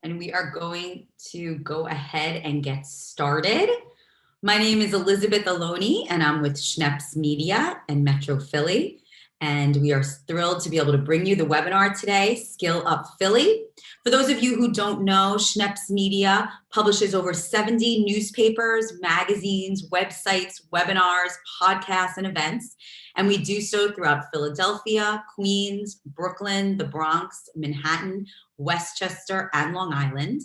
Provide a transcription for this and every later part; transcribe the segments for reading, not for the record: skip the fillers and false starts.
and we are going to go ahead and get started. My name is Elizabeth Aloni, and I'm with Schneps Media and Metro Philly. And we are thrilled to be able to bring you the webinar today, Skill Up Philly. For those of you who don't know, Schneps Media publishes over 70 newspapers, magazines, websites, webinars, podcasts, and events. And we do so throughout Philadelphia, Queens, Brooklyn, the Bronx, Manhattan, Westchester, and Long Island.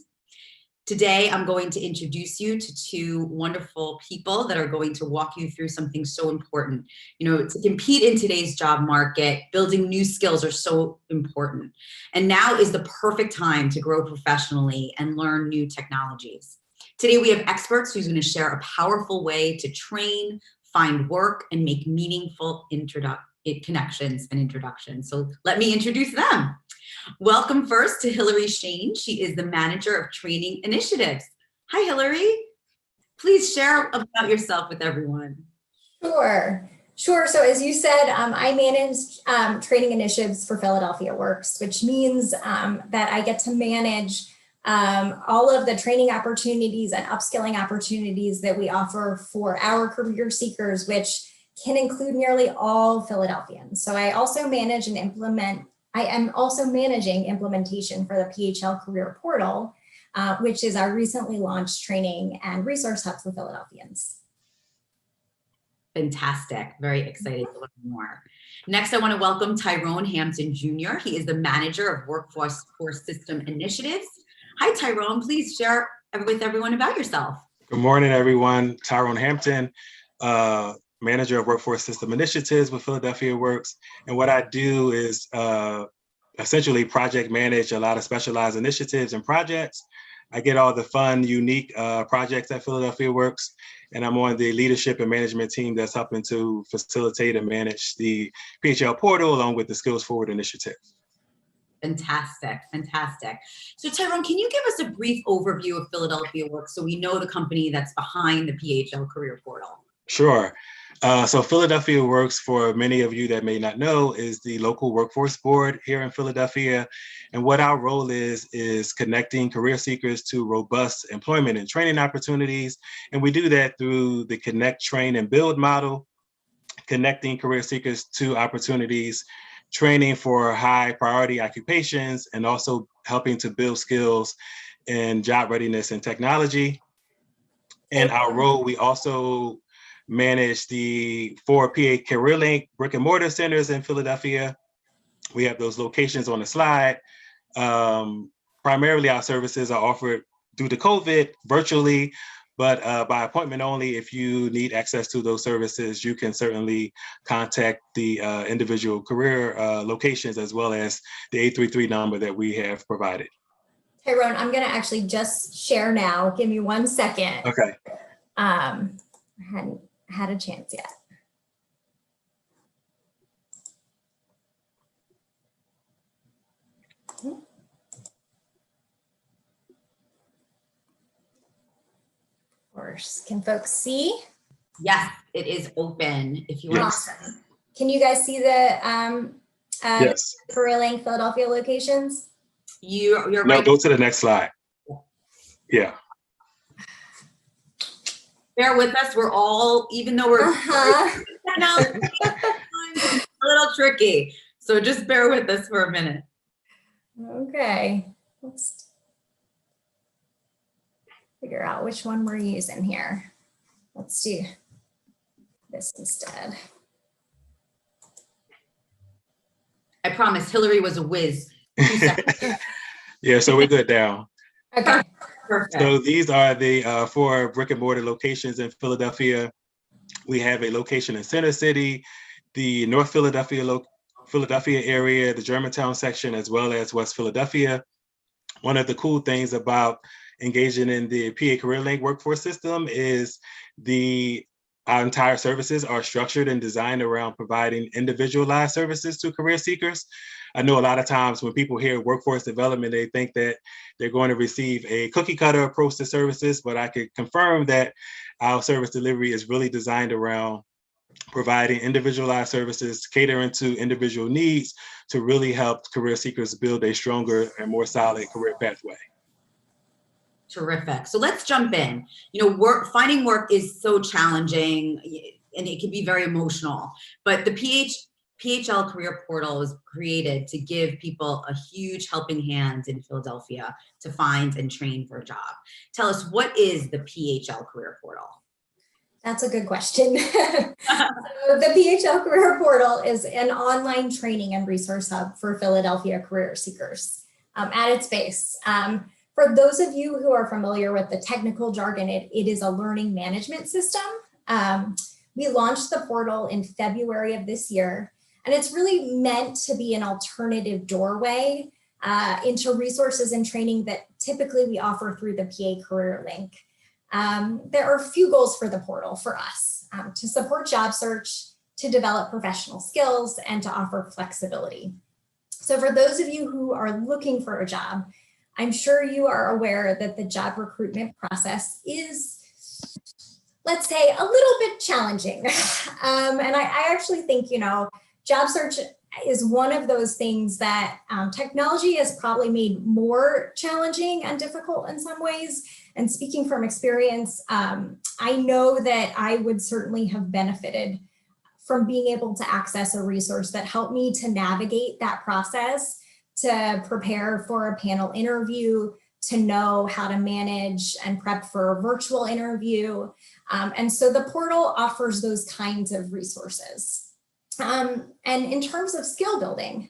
Today, I'm going to introduce you to two wonderful people that are going to walk you through something so important. You know, to compete in today's job market, building new skills are so important. And now is the perfect time to grow professionally and learn new technologies. Today, we have experts who's going to share a powerful way to train, find work, and make meaningful connections and introductions. So let me introduce them. Welcome first to Hillary Shane. She is the Manager of Training Initiatives. Hi, Hillary. Please share about yourself with everyone. Sure. So as you said, I manage training initiatives for Philadelphia Works, which means that I get to manage all of the training opportunities and upskilling opportunities that we offer for our career seekers, which can include nearly all Philadelphians. So I also manage and I am also managing implementation for the PHL Career Portal, which is our recently launched training and resource hub for Philadelphians. Fantastic. Very excited to learn more. Next, I want to welcome Tyrone Hampton Jr. He is the Manager of Workforce System Initiatives. Hi, Tyrone. Please share with everyone about yourself. Good morning, everyone. Tyrone Hampton, Manager of Workforce System Initiatives with Philadelphia Works. And what I do is essentially project manage a lot of specialized initiatives and projects. I get all the fun, unique projects at Philadelphia Works, and I'm on the leadership and management team that's helping to facilitate and manage the PHL portal along with the Skills Forward initiative. Fantastic, fantastic. So Tyrone, can you give us a brief overview of Philadelphia Works so we know the company that's behind the PHL Career Portal? Sure. So Philadelphia Works, for many of you that may not know, is the local workforce board here in Philadelphia. And what our role is connecting career seekers to robust employment and training opportunities. And we do that through the Connect, Train, and Build model, connecting career seekers to opportunities, training for high priority occupations, and also helping to build skills in job readiness and technology. In our role, we also manage the 4 PA Career Link brick-and-mortar centers in Philadelphia. We have those locations on the slide. Primarily, our services are offered due to COVID virtually, but by appointment only. If you need access to those services, you can certainly contact the individual career locations as well as the 833 number that we have provided. Tyrone, I'm going to actually just share now. Give me 1 second. Okay. I hadn't had a chance yet. Of course. Can folks see? Yes, it is open. If you want. Awesome. Can you guys see the Yes. Career Link Philadelphia locations? You're No, right. go to the next slide. Yeah. Bear with us. We're all, even though we're a little tricky. So just bear with us for a minute. Okay. Let's figure out which one we're using here. Let's do this instead. I promise Hillary was a whiz. Yeah, so we're good now. Okay. Perfect. So these are the 4 brick-and-mortar locations in Philadelphia. We have a location in Center City, the North Philadelphia area, the Germantown section, as well as West Philadelphia. One of the cool things about engaging in the PA Career Link workforce system is our entire services are structured and designed around providing individualized services to career seekers. I know a lot of times when people hear workforce development, they think that they're going to receive a cookie cutter approach to services, but I could confirm that our service delivery is really designed around providing individualized services, catering to individual needs to really help career seekers build a stronger and more solid career pathway. Terrific. So let's jump in. You know, finding work is so challenging and it can be very emotional, but the PHL Career Portal was created to give people a huge helping hand in Philadelphia to find and train for a job. Tell us, what is the PHL Career Portal? That's a good question. So the PHL Career Portal is an online training and resource hub for Philadelphia career seekers at its base. For those of you who are familiar with the technical jargon, it is a learning management system. We launched the portal in February of this year, and it's really meant to be an alternative doorway into resources and training that typically we offer through the PA Career Link. There are a few goals for the portal for us: to support job search, to develop professional skills, and to offer flexibility. So for those of you who are looking for a job, I'm sure you are aware that the job recruitment process is, let's say, a little bit challenging. And I actually think, you know, job search is one of those things that technology has probably made more challenging and difficult in some ways. And speaking from experience, I know that I would certainly have benefited from being able to access a resource that helped me to navigate that process, to prepare for a panel interview, to know how to manage and prep for a virtual interview. And so the portal offers those kinds of resources. And in terms of skill building,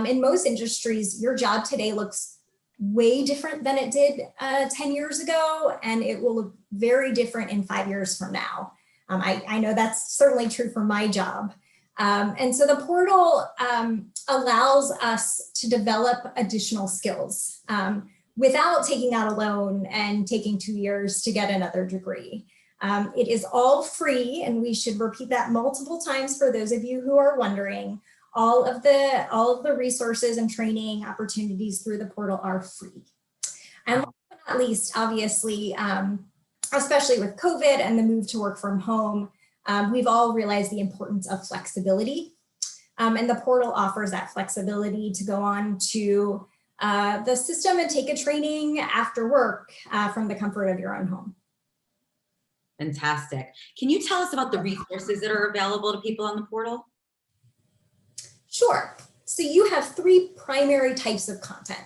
in most industries, your job today looks way different than it did 10 years ago, and it will look very different in 5 years from now. I know that's certainly true for my job. And so the portal allows us to develop additional skills without taking out a loan and taking 2 years to get another degree. It is all free, and we should repeat that multiple times for those of you who are wondering. All of the resources and training opportunities through the portal are free. And last but not least, obviously, especially with COVID and the move to work from home, we've all realized the importance of flexibility. And the portal offers that flexibility to go on to the system and take a training after work from the comfort of your own home. Fantastic. Can you tell us about the resources that are available to people on the portal? Sure. So you have 3 primary types of content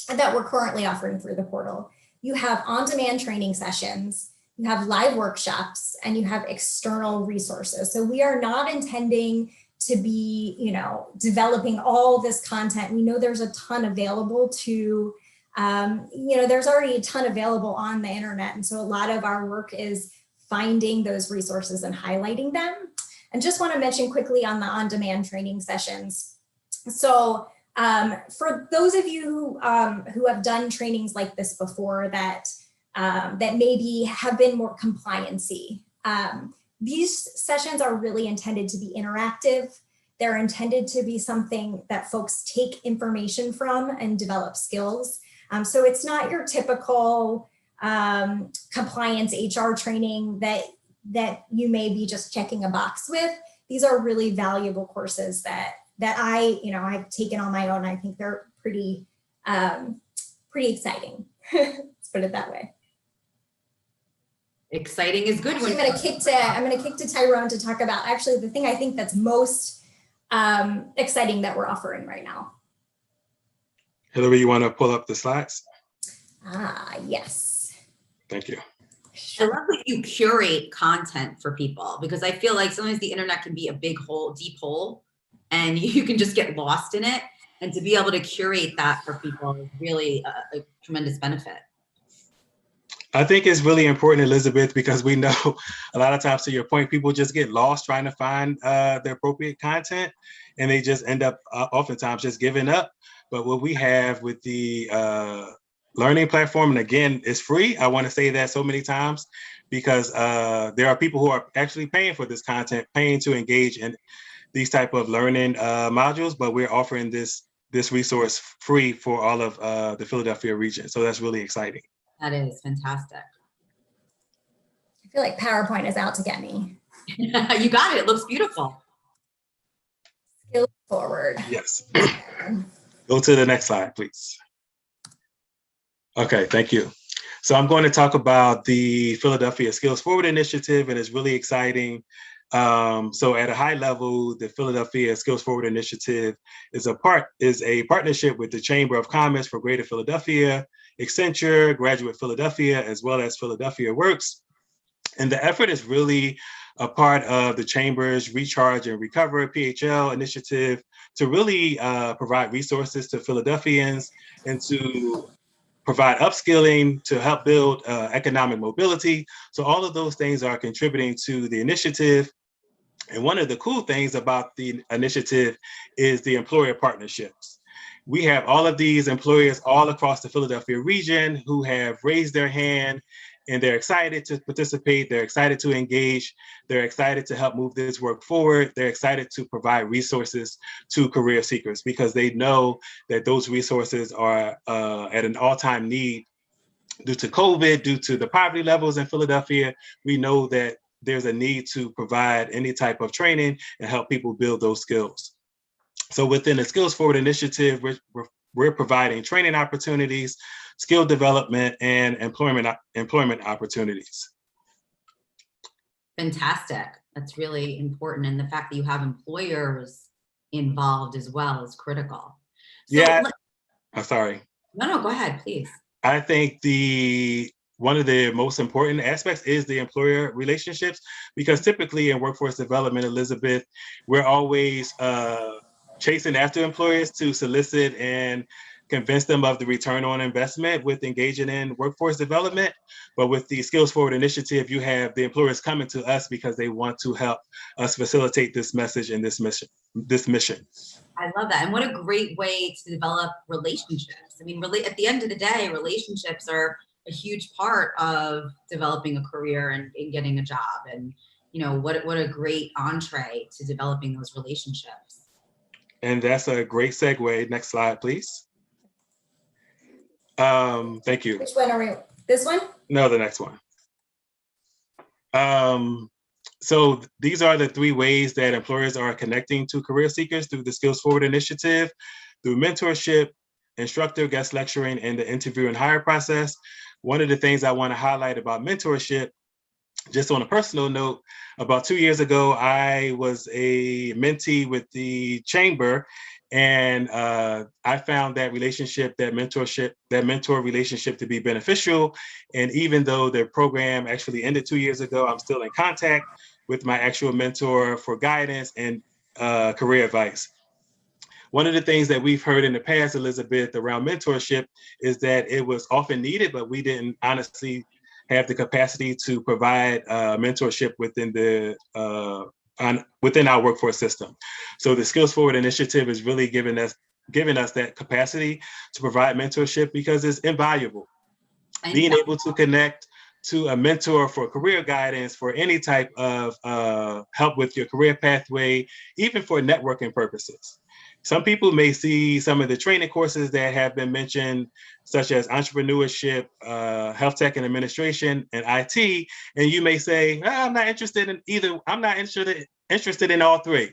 that we're currently offering through the portal. You have on-demand training sessions, you have live workshops, and you have external resources. So we are not intending to be, you know, developing all this content. We know there's a ton available to, you know, there's already a ton available on the internet. And so a lot of our work is finding those resources and highlighting them. And just want to mention quickly on the on-demand training sessions. So for those of you who have done trainings like this before that maybe have been more compliancy, these sessions are really intended to be interactive. They're intended to be something that folks take information from and develop skills. So it's not your typical compliance HR training that you may be just checking a box with. These are really valuable courses that I've taken on my own. I think they're pretty exciting. Let's put it that way. Exciting is good. Actually, I'm going to kick to Tyrone to talk about actually the thing I think that's most exciting that we're offering right now. Hillary, you want to pull up the slides? Yes. Thank you. I love that you curate content for people, because I feel like sometimes the internet can be a big hole, deep hole, and you can just get lost in it. And to be able to curate that for people is really a tremendous benefit. I think it's really important, Elizabeth, because we know a lot of times, to your point, people just get lost trying to find the appropriate content, and they just end up oftentimes just giving up. But what we have with the learning platform, and again, it's free. I want to say that so many times, because there are people who are actually paying for this content, paying to engage in these type of learning modules, but we're offering this resource free for all of the Philadelphia region. So that's really exciting. That is fantastic. I feel like PowerPoint is out to get me. You got it. It looks beautiful. Skill forward. Yes. Go to the next slide, please. Okay, thank you. So I'm going to talk about the Philadelphia Skills Forward Initiative, and it's really exciting. So at a high level, the Philadelphia Skills Forward Initiative is a partnership with the Chamber of Commerce for Greater Philadelphia, Accenture, Graduate Philadelphia, as well as Philadelphia Works. And the effort is really a part of the Chamber's Recharge and Recover PHL initiative to really provide resources to Philadelphians and to provide upskilling to help build economic mobility. So all of those things are contributing to the initiative. And one of the cool things about the initiative is the employer partnerships. We have all of these employers all across the Philadelphia region who have raised their hand, and they're excited to participate. They're excited to engage. They're excited to help move this work forward. They're excited to provide resources to career seekers because they know that those resources are at an all-time need due to COVID, due to the poverty levels in Philadelphia. We know that there's a need to provide any type of training and help people build those skills. So within the Skills Forward Initiative, we're providing training opportunities, skill development, and employment opportunities. Fantastic. That's really important. And the fact that you have employers involved as well is critical. So I'm sorry. No, go ahead, please. I think one of the most important aspects is the employer relationships, because typically in workforce development, Elizabeth, we're always chasing after employers to solicit and convince them of the return on investment with engaging in workforce development. But with the Skills Forward Initiative, you have the employers coming to us because they want to help us facilitate this message and this mission. I love that. And what a great way to develop relationships. I mean, really, at the end of the day, relationships are a huge part of developing a career and getting a job. And, you know, what a great entree to developing those relationships. And that's a great segue. Next slide, please. Thank you. Which one are we? This one? No, the next one. So these are the three ways that employers are connecting to career seekers through the Skills Forward Initiative, through mentorship, instructor guest lecturing, and the interview and hire process. One of the things I want to highlight about mentorship, just on a personal note, about 2 years ago, I was a mentee with the Chamber, and I found that mentor relationship to be beneficial. And even though the program actually ended 2 years ago, I'm still in contact with my actual mentor for guidance and career advice. One of the things that we've heard in the past, Elizabeth, around mentorship is that it was often needed, but we didn't honestly have the capacity to provide mentorship within our workforce system. So the Skills Forward Initiative is really giving us that capacity to provide mentorship because it's invaluable. Being able to connect to a mentor for career guidance, for any type of help with your career pathway, even for networking purposes. Some people may see some of the training courses that have been mentioned, such as entrepreneurship, health tech and administration, and IT, and you may say, I'm not interested in either. I'm not interested in all three.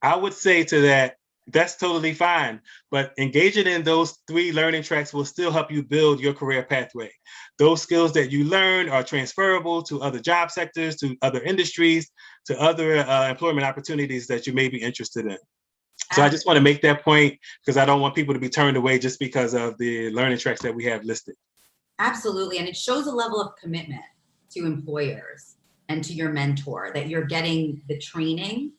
I would say to that, that's totally fine, but engaging in those three learning tracks will still help you build your career pathway. Those skills that you learn are transferable to other job sectors, to other industries, to other employment opportunities that you may be interested in. So I just want to make that point because I don't want people to be turned away just because of the learning tracks that we have listed. Absolutely. And it shows a level of commitment to employers and to your mentor that you're getting the training.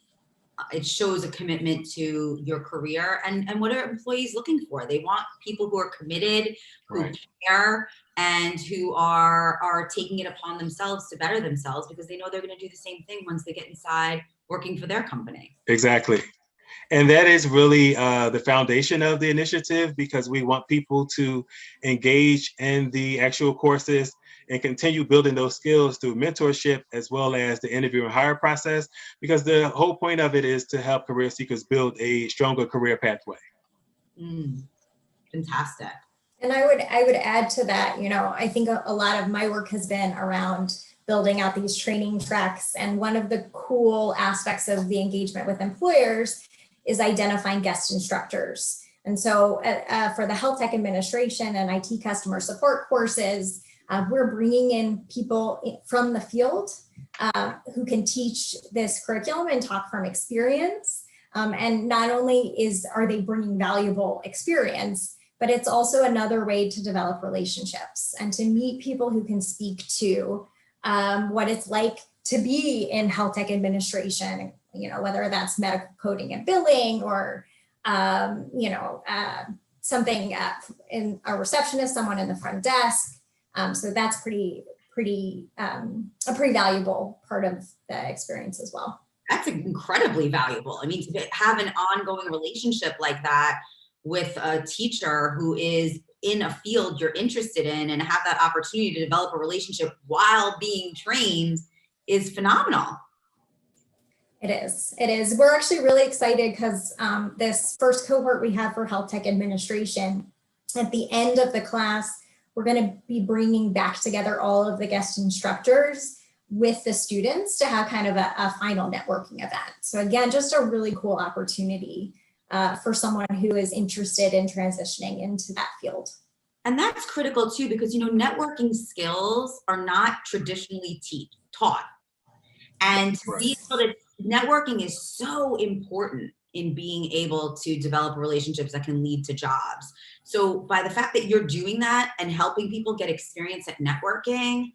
It shows a commitment to your career and what are employees looking for? They want people who are committed, who care, and who are taking it upon themselves to better themselves because they know they're going to do the same thing once they get inside working for their company. Exactly. And that is really the foundation of the initiative because we want people to engage in the actual courses and continue building those skills through mentorship as well as the interview and hire process, because the whole point of it is to help career seekers build a stronger career pathway. Fantastic. And I would add to that, I think a lot of my work has been around building out these training tracks. And one of the cool aspects of the engagement with employers is identifying guest instructors. And so for the health tech administration and IT customer support courses, We're bringing in people from the field who can teach this curriculum and talk from experience. And not only are they bringing valuable experience, but it's also another way to develop relationships and to meet people who can speak to what it's like to be in health tech administration, whether that's medical coding and billing or, something in a receptionist, someone in the front desk. So that's a pretty valuable part of the experience as well. That's incredibly valuable. I mean, to have an ongoing relationship like that with a teacher who is in a field you're interested in and have that opportunity to develop a relationship while being trained is phenomenal. It is. We're actually really excited because this first cohort we have for health tech administration, at the end of the class, we're going to be bringing back together all of the guest instructors with the students to have kind of a final networking event. So again, just a really cool opportunity for someone who is interested in transitioning into that field. And that's critical too, because, networking skills are not traditionally taught. And to be able to, networking is so important in being able to develop relationships that can lead to jobs. So by the fact that you're doing that and helping people get experience at networking,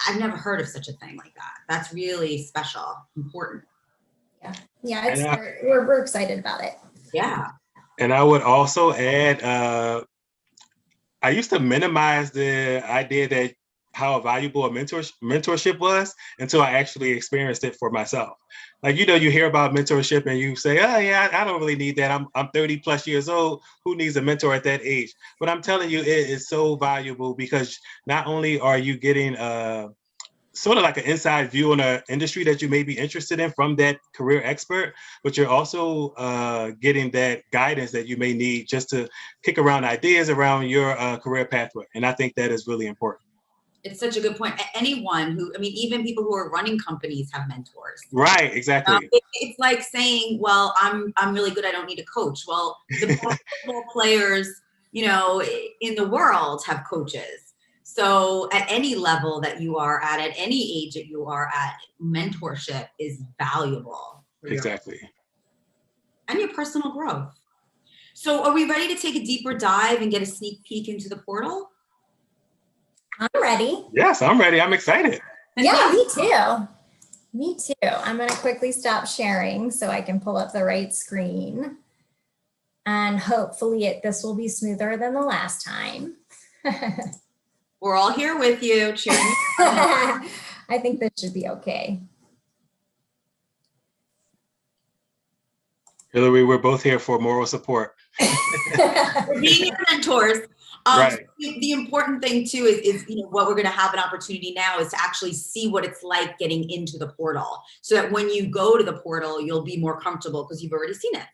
I've never heard of such a thing like that. That's really special, important. Yeah, we're excited about it. Yeah. And I would also add, I used to minimize the idea that how valuable a mentorship was until I actually experienced it for myself. Like, you hear about mentorship and you say, oh yeah, I don't really need that. I'm 30 plus years old. Who needs a mentor at that age? But I'm telling you, it is so valuable because not only are you getting sort of like an inside view on an industry that you may be interested in from that career expert, but you're also getting that guidance that you may need just to kick around ideas around your career pathway. And I think that is really important. It's such a good point. Anyone even people who are running companies have mentors. Right, exactly. It's like saying, well, I'm really good, I don't need a coach. Well, the basketball players, in the world have coaches. So at any level that you are at any age that you are at, mentorship is valuable. Exactly. And your personal growth. So are we ready to take a deeper dive and get a sneak peek into the portal? I'm ready. Yes, I'm ready. I'm excited. Yeah, me too. Me too. I'm going to quickly stop sharing so I can pull up the right screen. And hopefully this will be smoother than the last time. We're all here with you. Cheering. I think this should be okay. Hillary, we're both here for moral support. We're being your mentors. Right. The important thing too is what we're going to have an opportunity now is to actually see what it's like getting into the portal, so that when you go to the portal, you'll be more comfortable because you've already seen it.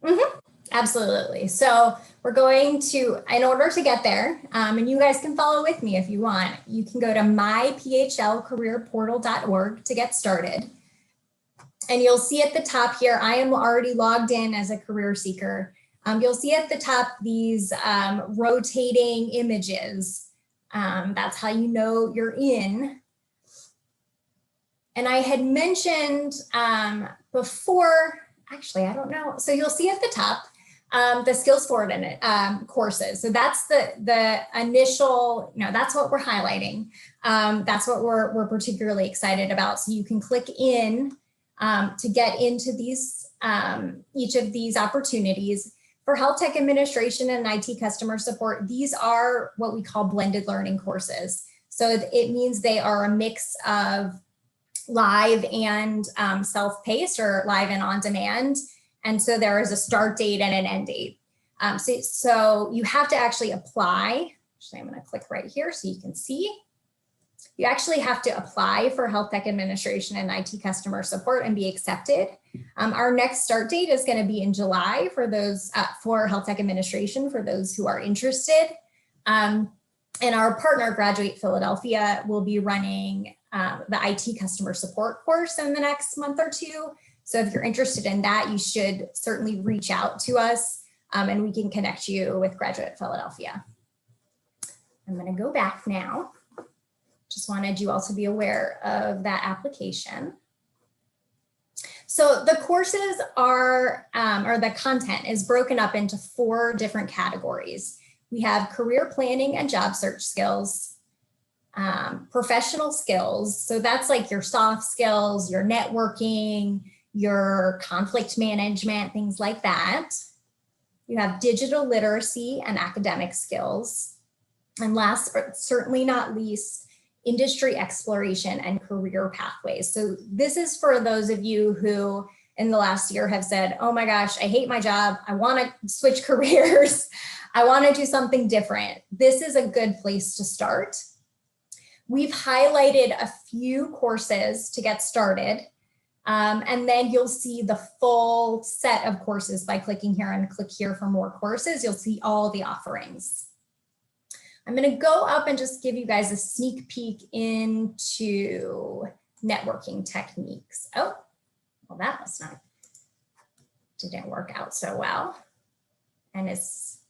Mm-hmm. Absolutely. So we're going to, in order to get there, and you guys can follow with me if you want, you can go to myphlcareerportal.org to get started. And you'll see at the top here, I am already logged in as a career seeker. You'll see at the top these rotating images. That's how you know you're in. And I had mentioned before, actually, I don't know. So you'll see at the top the skills forward courses. So that's the initial, that's what we're highlighting. That's what we're particularly excited about. So you can click in to get into these each of these opportunities. For health tech administration and IT customer support, these are what we call blended learning courses. So it means they are a mix of live and self-paced, or live and on demand. And so there is a start date and an end date. So you have to actually apply. Actually, I'm going to click right here so you can see. You actually have to apply for health tech administration and IT customer support and be accepted. Our next start date is going to be in July for those for health tech administration, for those who are interested. And our partner, Graduate Philadelphia, will be running the IT customer support course in the next month or two. So if you're interested in that, you should certainly reach out to us and we can connect you with Graduate Philadelphia. I'm going to go back now. Just wanted you all to be aware of that application. So the courses are, or the content is broken up into 4 different categories. We have career planning and job search skills, professional skills. So that's like your soft skills, your networking, your conflict management, things like that. You have digital literacy and academic skills. And last, but certainly not least, industry exploration and career pathways. So this is for those of you who in the last year have said, oh my gosh, I hate my job. I want to switch careers. I want to do something different. This is a good place to start. We've highlighted a few courses to get started. And then you'll see the full set of courses by clicking here and click here for more courses. You'll see all the offerings. I'm going to go up and just give you guys a sneak peek into networking techniques. Oh, well, that must not, didn't work out so well. And it's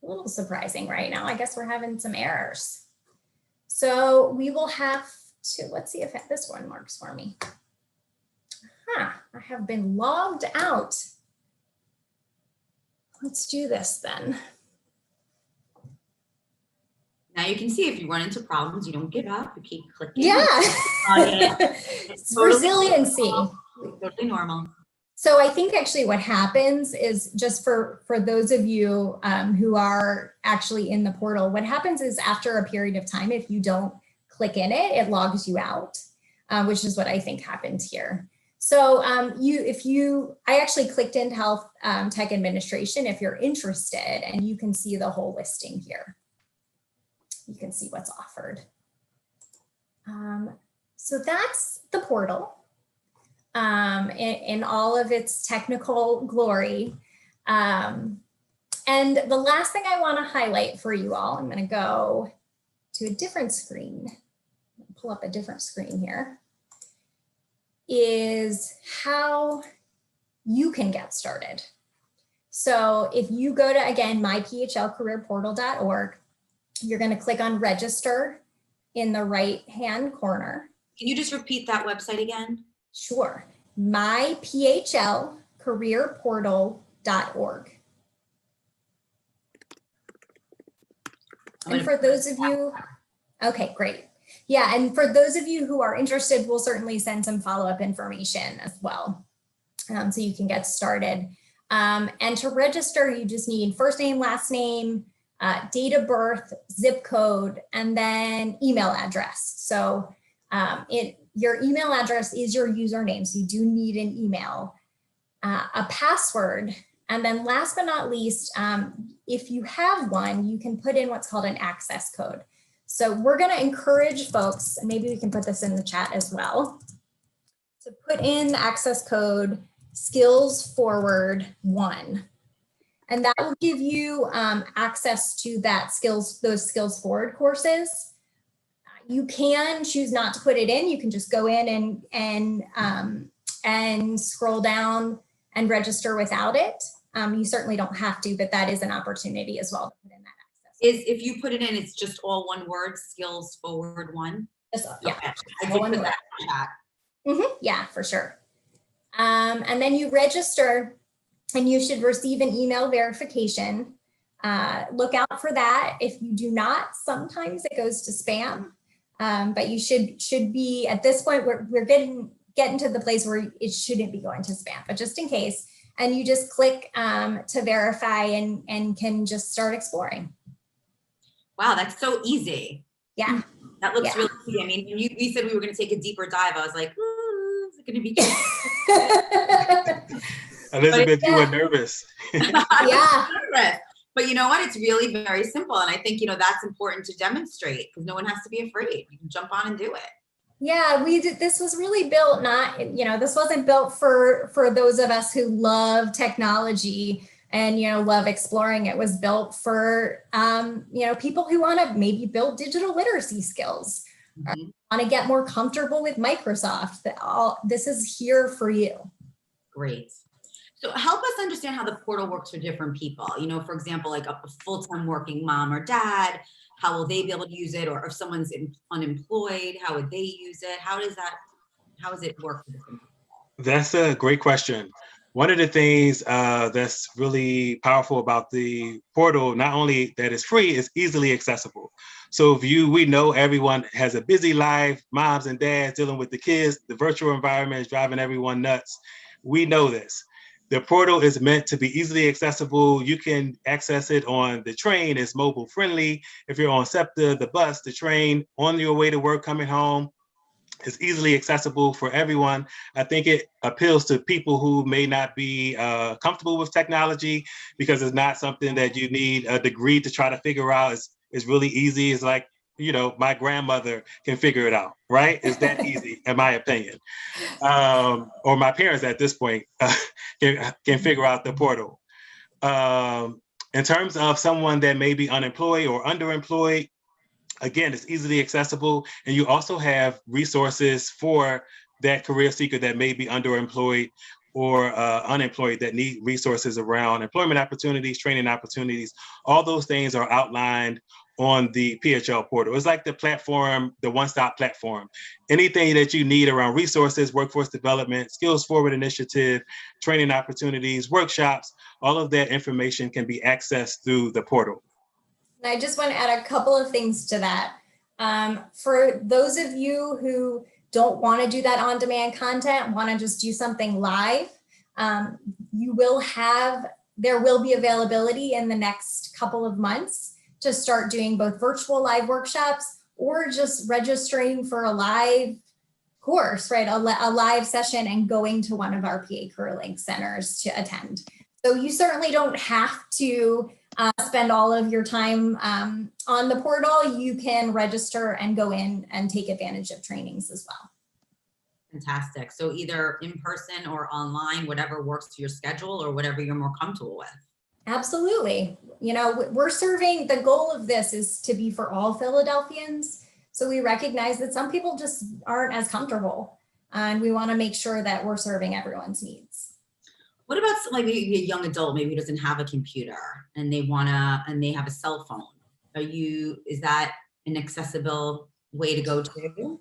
a little surprising right now. I guess we're having some errors. So we will have to, let's see if this one works for me. I have been logged out. Let's do this then. Now you can see if you run into problems, you don't give up, you keep clicking. Yeah. It's totally resiliency. Normal. Totally normal. So I think actually what happens is, just for those of you who are actually in the portal, what happens is after a period of time, if you don't click in it, it logs you out, which is what I think happened here. So I actually clicked into health tech administration if you're interested, and you can see the whole listing here. You can see what's offered. So that's the portal in all of its technical glory. And the last thing I want to highlight for you all, I'm going to go to a different screen, pull up a different screen here, is how you can get started. So if you go to, again, myphlcareerportal.org, you're going to click on register in the right-hand corner. Can you just repeat that website again? Sure. myphlcareerportal.org. And for those of you, okay, great. Yeah, and for those of you who are interested, we'll certainly send some follow-up information as well, so you can get started. And to register, you just need first name, last name, date of birth, zip code, and then email address. So your email address is your username, so you do need an email, a password, and then last but not least, if you have one, you can put in what's called an access code. So we're going to encourage folks, and maybe we can put this in the chat as well, to put in the access code skillsforward1. And that will give you access to those skills forward courses. You can choose not to put it in. You can just go in and scroll down and register without it. You certainly don't have to, but that is an opportunity as well to put in that access. If you put it in, it's just all one word, skills forward one. Yeah, okay. I did put that in the chat. Yeah, for sure. And then you register, and you should receive an email verification. Look out for that. If you do not, sometimes it goes to spam, but you should be, at this point, we're getting to the place where it shouldn't be going to spam, but just in case, and you just click to verify and can just start exploring. Wow, that's so easy. Yeah. That looks really easy. I mean, when we said we were going to take a deeper dive, I was like, is it going to be Elizabeth, you were nervous. Yeah. But you know what? It's really very simple. And I think, that's important to demonstrate, because no one has to be afraid. You can jump on and do it. Yeah, this was really built, this wasn't built for those of us who love technology and, love exploring. It was built for, people who want to maybe build digital literacy skills, want to get more comfortable with Microsoft. This is here for you. Great. So help us understand how the portal works for different people. You know, for example, like a full-time working mom or dad, how will they be able to use it? Or if someone's unemployed, how would they use it? How does it work for different people? That's a great question. One of the things that's really powerful about the portal, not only that it's free, it's easily accessible. So we know everyone has a busy life, moms and dads dealing with the kids, the virtual environment is driving everyone nuts. We know this. The portal is meant to be easily accessible. You can access it on the train, it's mobile friendly. If you're on SEPTA, the bus, the train, on your way to work, coming home, it's easily accessible for everyone. I think it appeals to people who may not be comfortable with technology because it's not something that you need a degree to try to figure out. It's really easy. It's like, you know, my grandmother can figure it out, right? It's that easy, in my opinion. Or my parents at this point can figure out the portal. In terms of someone that may be unemployed or underemployed, again, it's easily accessible. And you also have resources for that career seeker that may be underemployed or unemployed that need resources around employment opportunities, training opportunities. All those things are outlined on the PHL portal. It's like the platform, the one-stop platform. Anything that you need around resources, workforce development, skills forward initiative, training opportunities, workshops, all of that information can be accessed through the portal. And I just want to add a couple of things to that. For those of you who don't want to do that on-demand content, want to just do something live, there will be availability in the next couple of months to start doing both virtual live workshops or just registering for a live course, right? A live session and going to one of our PA Career Link centers to attend. So you certainly don't have to spend all of your time on the portal. You can register and go in and take advantage of trainings as well. Fantastic. So either in person or online, whatever works for your schedule or whatever you're more comfortable with. Absolutely. You know, the goal of this is to be for all Philadelphians. So we recognize that some people just aren't as comfortable, and we want to make sure that we're serving everyone's needs. What about maybe a young adult, maybe who doesn't have a computer and they have a cell phone? Is that an accessible way to go to?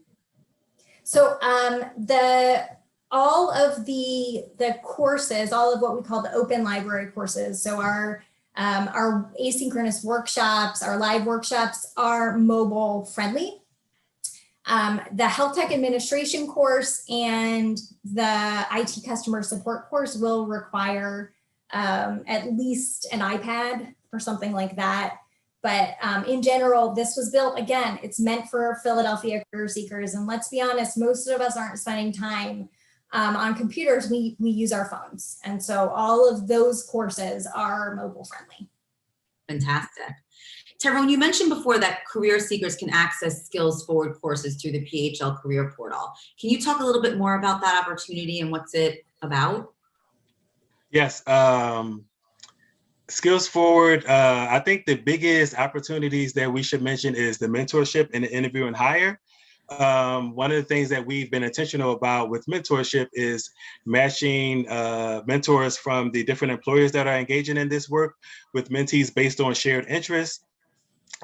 So all of the courses, all of what we call the open library courses, so our asynchronous workshops, our live workshops are mobile friendly. The health tech administration course and the IT customer support course will require at least an iPad or something like that. But in general, this was built, again, it's meant for Philadelphia career seekers. And let's be honest, most of us aren't spending time on computers. We use our phones. And so all of those courses are mobile friendly. Fantastic. Tyrone, you mentioned before that career seekers can access skills forward courses through the PHL Career Portal. Can you talk a little bit more about that opportunity and what's it about? Yes. Skills forward, I think the biggest opportunities that we should mention is the mentorship and the interview and hire. One of the things that we've been intentional about with mentorship is matching mentors from the different employers that are engaging in this work with mentees based on shared interests.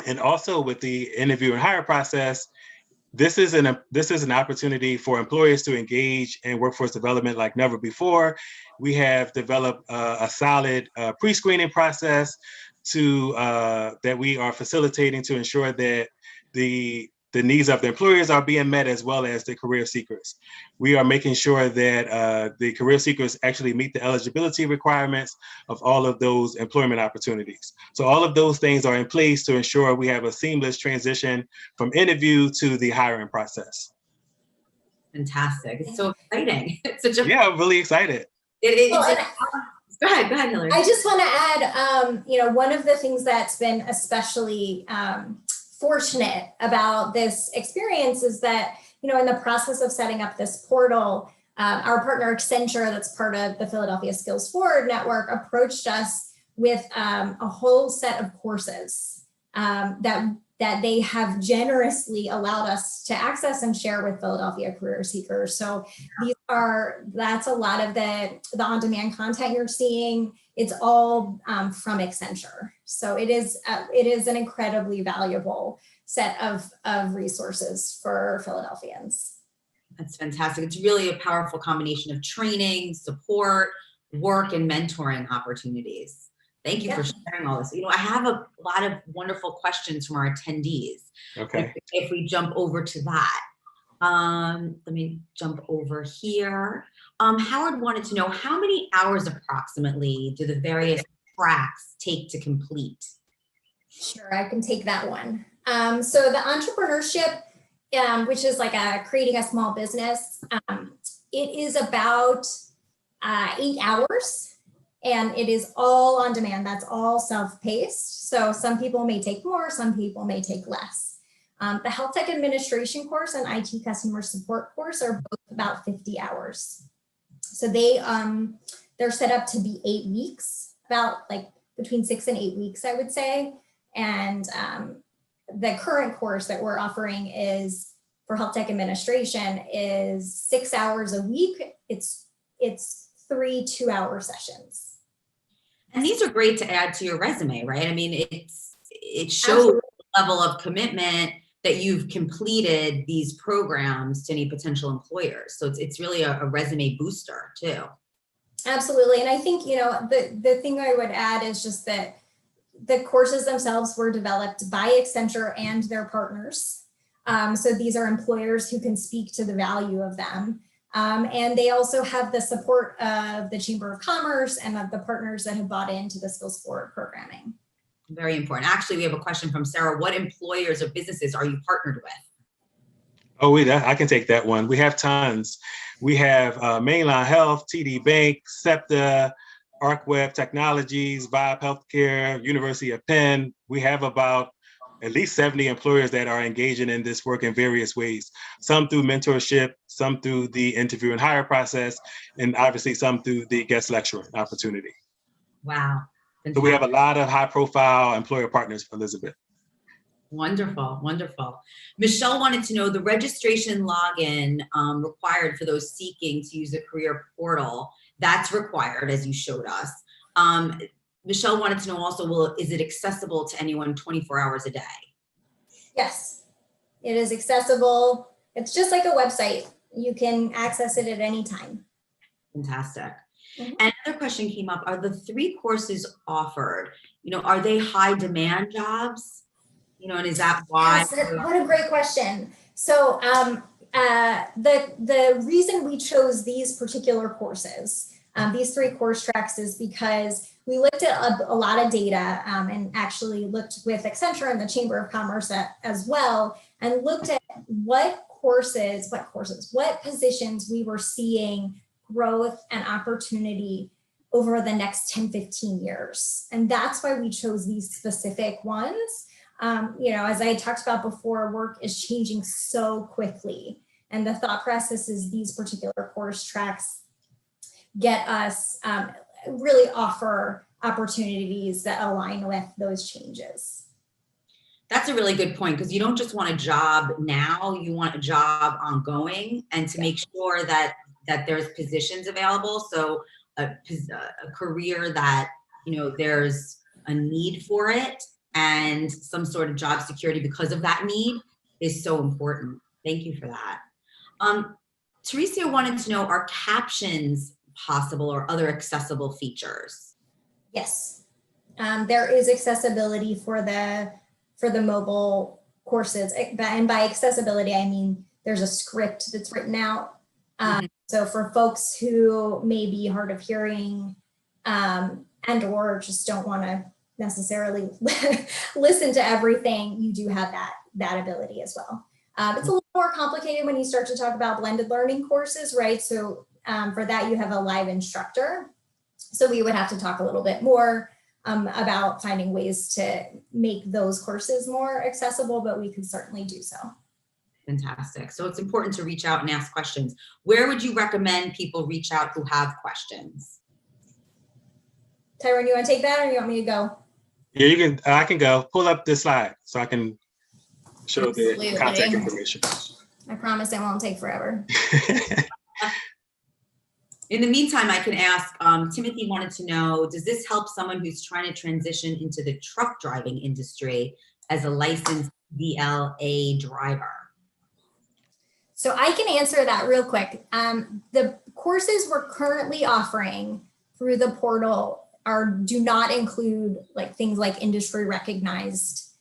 And also with the interview and hire process, this is an opportunity for employers to engage in workforce development like never before. We have developed a solid pre-screening process that we are facilitating to ensure that the needs of the employers are being met as well as the career seekers. We are making sure that the career seekers actually meet the eligibility requirements of all of those employment opportunities. So all of those things are in place to ensure we have a seamless transition from interview to the hiring process. Fantastic. It's so exciting. It's such a I'm really excited. Go ahead, Hillary. I just want to add, one of the things that's been especially fortunate about this experience is that, in the process of setting up this portal, our partner Accenture, that's part of the Philadelphia Skills Forward Network, approached us with a whole set of courses that that they have generously allowed us to access and share with Philadelphia career seekers. So that's a lot of the on-demand content you're seeing. It's all from Accenture. So it is an incredibly valuable set of resources for Philadelphians. That's fantastic. It's really a powerful combination of training, support, work, and mentoring opportunities. Thank you for sharing all this. I have a lot of wonderful questions from our attendees. Okay. If we jump over to that, let me jump over here. Howard wanted to know, how many hours approximately do the various tracks take to complete? Sure, I can take that one. So the entrepreneurship, which is like creating a small business, it is about 8 hours. And it is all on demand. That's all self-paced. So some people may take more, some people may take less. The health tech administration course and IT customer support course are both about 50 hours. So they're set up to be 8 weeks, about like between 6 and 8 weeks, I would say. And the current course that we're offering is for health tech administration is 6 hours a week. It's 3 2-hour sessions. And these are great to add to your resume, right? I mean, it shows Absolutely. the level of commitment that you've completed these programs to any potential employers. So it's really a resume booster too. Absolutely. And I think, the thing I would add is just that the courses themselves were developed by Accenture and their partners. So these are employers who can speak to the value of them. And they also have the support of the Chamber of Commerce and of the partners that have bought into the Skills Forward programming. Very important. Actually, we have a question from Sarah. What employers or businesses are you partnered with? Oh, I can take that one. We have tons. We have Mainline Health, TD Bank, SEPTA, ArcWeb Technologies, Vibe Healthcare, University of Penn. We have about at least 70 employers that are engaging in this work in various ways, some through mentorship, some through the interview and hire process, and obviously some through the guest lecturing opportunity. Wow. So we have a lot of high profile employer partners, Elizabeth. Wonderful, wonderful. Michelle wanted to know the registration login required for those seeking to use a career portal. That's required, as you showed us. Michelle wanted to know also, is it accessible to anyone 24 hours a day? Yes, it is accessible. It's just like a website. You can access it at any time. Fantastic. Mm-hmm. Another question came up. Are the 3 courses offered, are they high demand jobs? And is that why? Yes, what a great question. So the reason we chose these particular courses, these 3 course tracks, is because we looked at a lot of data and actually looked with Accenture and the Chamber of Commerce as well, and looked at what positions we were seeing growth and opportunity over the next 10, 15 years. And that's why we chose these specific ones. As I talked about before, work is changing so quickly. And the thought process is these particular course tracks get us really offer opportunities that align with those changes. That's a really good point, because you don't just want a job now, you want a job ongoing, and to make sure that there's positions available. So a career that, there's a need for it and some sort of job security because of that need is so important. Thank you for that. Teresa wanted to know, are captions possible or other accessible features? Yes, there is accessibility for the mobile courses, and by accessibility I mean there's a script that's written out. So for folks who may be hard of hearing and or just don't want to necessarily listen to everything, you do have that ability as well. It's a little more complicated when you start to talk about blended learning courses, right? So for that, you have a live instructor. So we would have to talk a little bit more about finding ways to make those courses more accessible, but we could certainly do so. Fantastic. So it's important to reach out and ask questions. Where would you recommend people reach out who have questions? Tyrone, you want to take that, or you want me to go? Yeah, you can. I can go. Pull up this slide so I can show the Absolutely. contact information. I promise it won't take forever. In the meantime, I can ask, Timothy wanted to know, does this help someone who's trying to transition into the truck driving industry as a licensed DLA driver? So I can answer that real quick. The courses we're currently offering through the portal do not include like things like industry recognized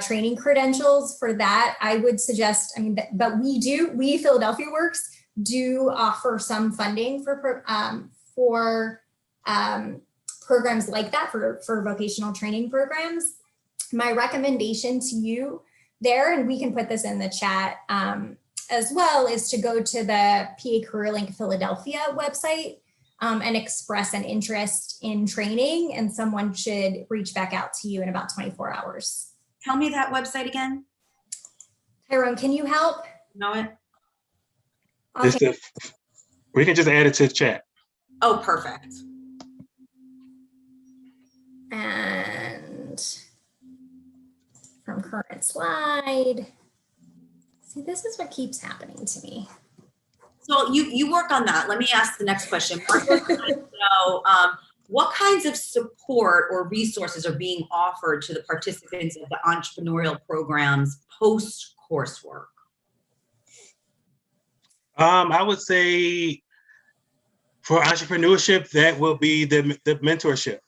training credentials. For that, I would suggest, but we Philadelphia Works do offer some funding for programs like that, for vocational training programs. My recommendation to you there, and we can put this in the chat as well, is to go to the PA Career Link Philadelphia website and express an interest in training, and someone should reach back out to you in about 24 hours. Tell me that website again. Tyrone, can you help? Know it? Okay. We can just add it to the chat. Oh, perfect. And from current slide. See, this is what keeps happening to me. So you work on that. Let me ask the next question. Mark wants to know, what kinds of support or resources are being offered to the participants of the entrepreneurial programs post-coursework? I would say for entrepreneurship, that will be the mentorship.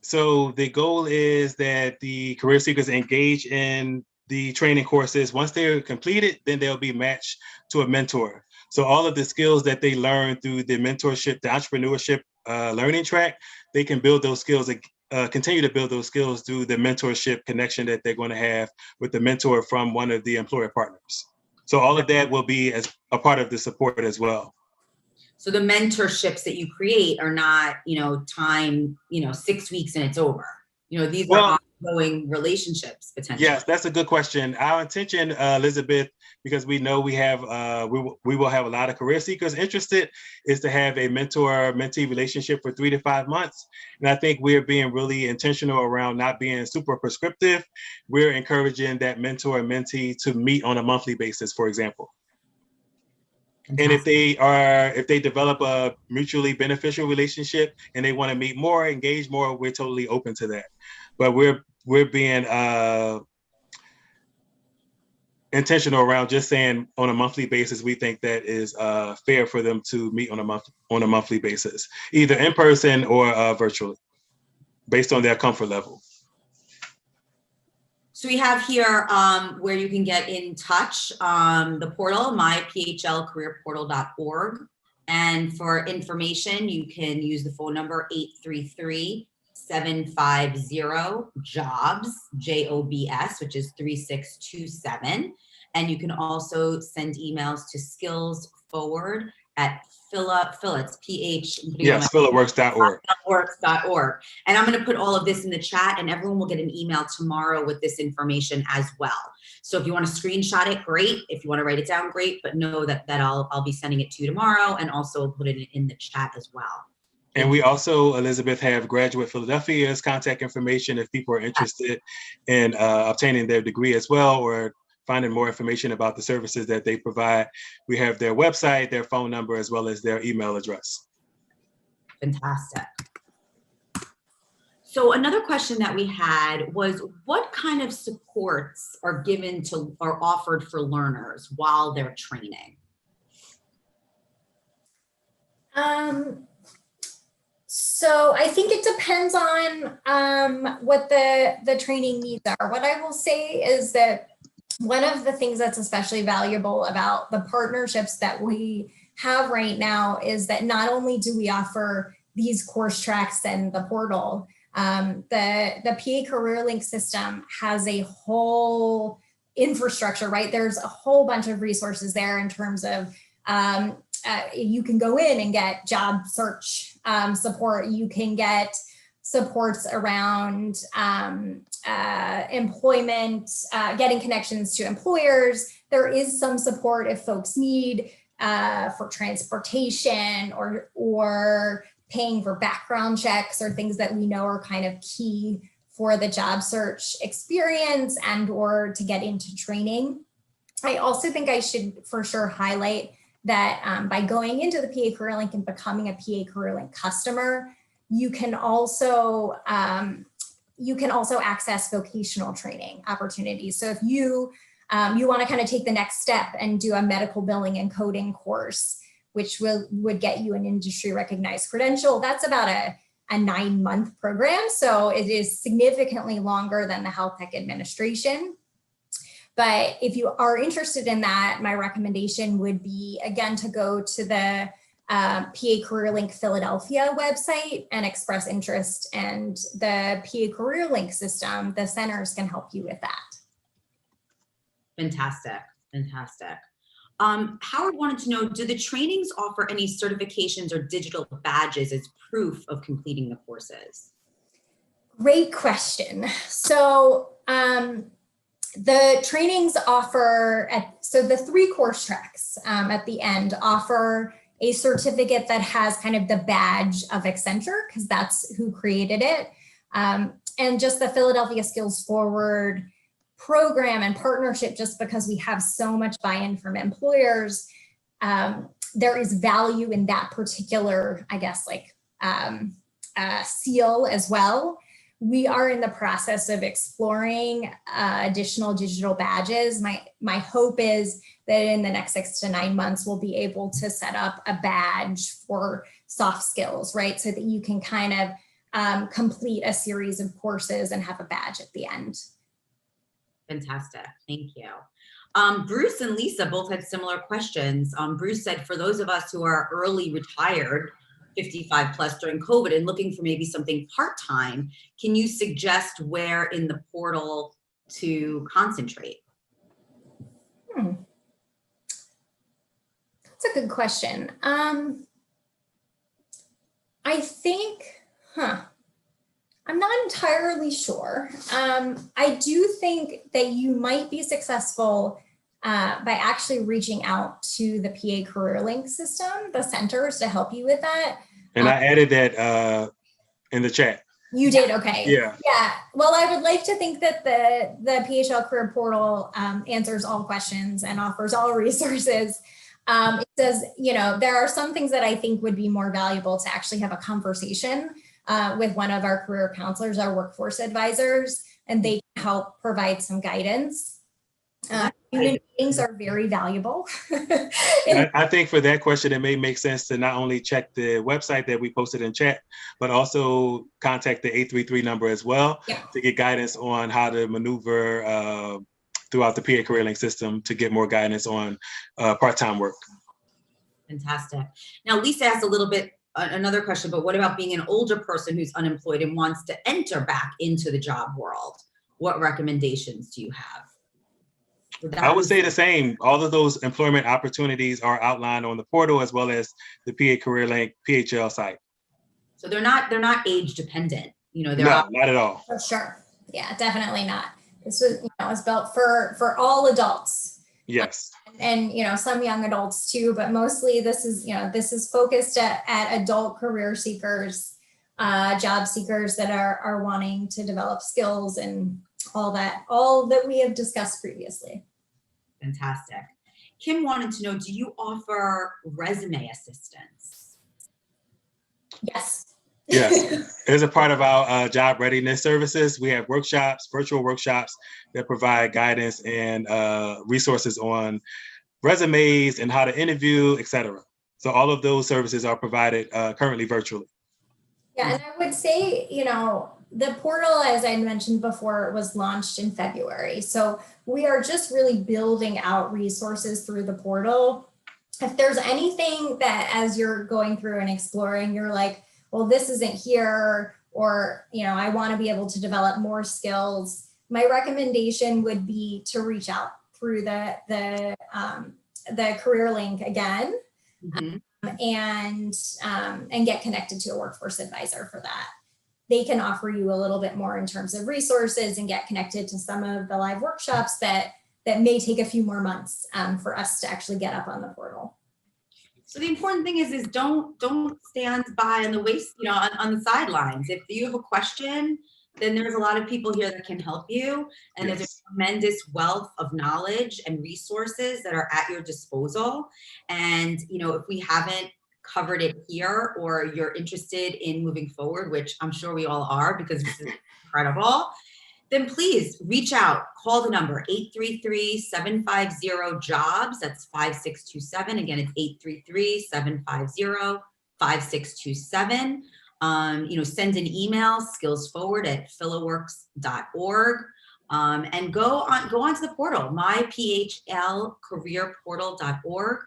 So the goal is that the career seekers engage in the training courses. Once they're completed, then they'll be matched to a mentor. So all of the skills that they learn through the mentorship, the entrepreneurship learning track, they can build those skills, continue to build those skills through the mentorship connection that they're going to have with the mentor from one of the employer partners. So all of that will be as a part of the support as well. So the mentorships that you create are not, time, 6 weeks and it's over. These are ongoing relationships potentially. Yes, that's a good question. Our intention, Elizabeth, because we know we have, we will have a lot of career seekers interested, is to have a mentor-mentee relationship for 3 to 5 months. And I think we're being really intentional around not being super prescriptive. We're encouraging that mentor and mentee to meet on a monthly basis, for example. And if they develop a mutually beneficial relationship and they want to meet more, engage more, we're totally open to that. But we're being intentional around just saying on a monthly basis, we think that is fair for them to meet on a monthly basis, either in person or virtually, based on their comfort level. So we have here where you can get in touch, the portal, myphlcareerportal.org. And for information, you can use the phone number 833-750-JOBS, JOBS, which is 3627. And you can also send emails to skillsforward at it's PH. Yes, philaworks.org. Works.org. And I'm going to put all of this in the chat, and everyone will get an email tomorrow with this information as well. So if you want to screenshot it, great. If you want to write it down, great. But know that I'll be sending it to you tomorrow, and also put it in the chat as well. And we also, Elizabeth, have Graduate Philadelphia's contact information if people are interested in obtaining their degree as well, or finding more information about the services that they provide. We have their website, their phone number, as well as their email address. Fantastic. So another question that we had was, what kind of supports are offered for learners while they're training? So I think it depends on what the training needs are. What I will say is that one of the things that's especially valuable about the partnerships that we have right now is that not only do we offer these course tracks and the portal, the PA Career Link system has a whole infrastructure, right? There's a whole bunch of resources there in terms of you can go in and get job search support. You can get supports around employment, getting connections to employers. There is some support if folks need for transportation or paying for background checks or things that we know are kind of key for the job search experience and or to get into training. I also think I should for sure highlight that by going into the PA Career Link and becoming a PA Career Link customer, you can also access vocational training opportunities. So if you want to kind of take the next step and do a medical billing and coding course, which would get you an industry recognized credential, that's about a 9-month program. So it is significantly longer than the health tech administration. But if you are interested in that, my recommendation would be, again, to go to the PA Career Link Philadelphia website and express interest, and the PA Career Link system, the centers can help you with that. Fantastic, fantastic. Howard wanted to know, do the trainings offer any certifications or digital badges as proof of completing the courses? Great question. So the trainings offer, so the 3 course tracks at the end offer a certificate that has kind of the badge of Accenture, because that's who created it. And just the Philadelphia Skills Forward program and partnership, just because we have so much buy-in from employers, there is value in that particular, I guess, like seal as well. We are in the process of exploring additional digital badges. My hope is that in the next 6 to 9 months, we'll be able to set up a badge for soft skills, right? So that you can kind of complete a series of courses and have a badge at the end. Fantastic, thank you. Bruce and Lisa both had similar questions. Bruce said, for those of us who are early retired, 55 plus during COVID and looking for maybe something part-time, can you suggest where in the portal to concentrate? That's a good question. I think, I'm not entirely sure. I do think that you might be successful by actually reaching out to the PA Career Link system, the centers, to help you with that. And I added that in the chat. You did, okay. Yeah. Yeah. Well, I would like to think that the PHL Career Portal answers all questions and offers all resources. It says, there are some things that I think would be more valuable to actually have a conversation with one of our career counselors, our workforce advisors, and they can help provide some guidance. Human beings are very valuable. I think for that question, it may make sense to not only check the website that we posted in chat, but also contact the 833 number as well, to get guidance on how to maneuver throughout the PA Career Link system to get more guidance on part-time work. Fantastic. Now, Lisa asked a little bit another question, but what about being an older person who's unemployed and wants to enter back into the job world? What recommendations do you have? I would say the same. All of those employment opportunities are outlined on the portal as well as the PA Career Link PHL site. So they're not age dependent, No, not at all. For sure. Yeah, definitely not. This was built for all adults. Yes. And some young adults too, but mostly this is focused at adult career seekers, job seekers that are wanting to develop skills and all that we have discussed previously. Fantastic. Kim wanted to know, do you offer resume assistance? Yes. Yes. As a part of our job readiness services, we have workshops, virtual workshops that provide guidance and resources on resumes and how to interview, etc. So all of those services are provided currently virtually. Yeah, and I would say, the portal, as I mentioned before, was launched in February. So we are just really building out resources through the portal. If there's anything that as you're going through and exploring, you're like, well, this isn't here, or, I want to be able to develop more skills, my recommendation would be to reach out through the Career Link again, and get connected to a workforce advisor for that. They can offer you a little bit more in terms of resources and get connected to some of the live workshops that may take a few more months for us to actually get up on the portal. So the important thing is don't stand by on the waist, on the sidelines. If you have a question then there's a lot of people here that can help you. And there's a Yes. tremendous wealth of knowledge and resources that are at your disposal. And, you know, if we haven't covered it here, or you're interested in moving forward, which I'm sure we all are because this is incredible, then please reach out, call the number 833-750-JOBS. That's 5627. Again, it's 833-750-5627. You know, send an email, skillsforward@philaworks.org. And go onto the portal, myphlcareerportal.org,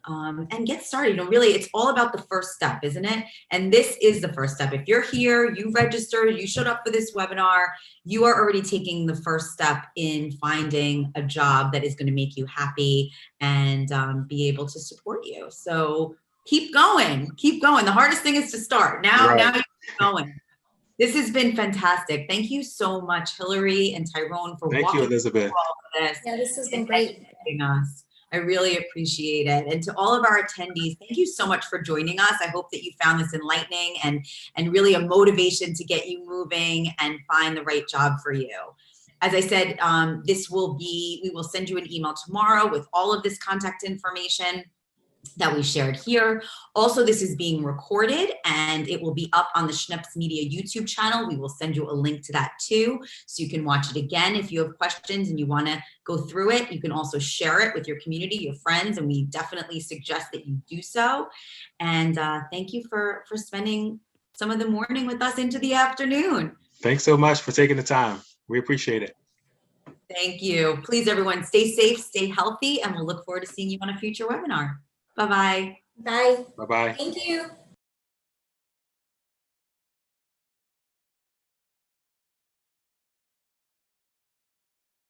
and get started. You know, really, it's all about the first step, isn't it? And this is the first step. If you're here, you registered, you showed up for this webinar, you are already taking the first step in finding a job that is going to make you happy and be able to support you. So keep going, keep going. The hardest thing is to start. Now you keep going. This has been fantastic. Thank you so much, Hillary and Tyrone, for Thank walking you, Elizabeth. through all of this. Yeah, this has been great. Educating us. I really appreciate it. And to all of our attendees, thank you so much for joining us. I hope that you found this enlightening and really a motivation to get you moving and find the right job for you. As I said, we will send you an email tomorrow with all of this contact information that we shared here. Also, this is being recorded and it will be up on the Schneps Media YouTube channel. We will send you a link to that too, so you can watch it again. If you have questions and you want to go through it, you can also share it with your community, your friends, and we definitely suggest that you do so. And thank you for spending some of the morning with us into the afternoon. Thanks so much for taking the time. We appreciate it. Thank you. Please, everyone, stay safe, stay healthy, and we'll look forward to seeing you on a future webinar. Bye-bye. Bye. Bye-bye. Thank you.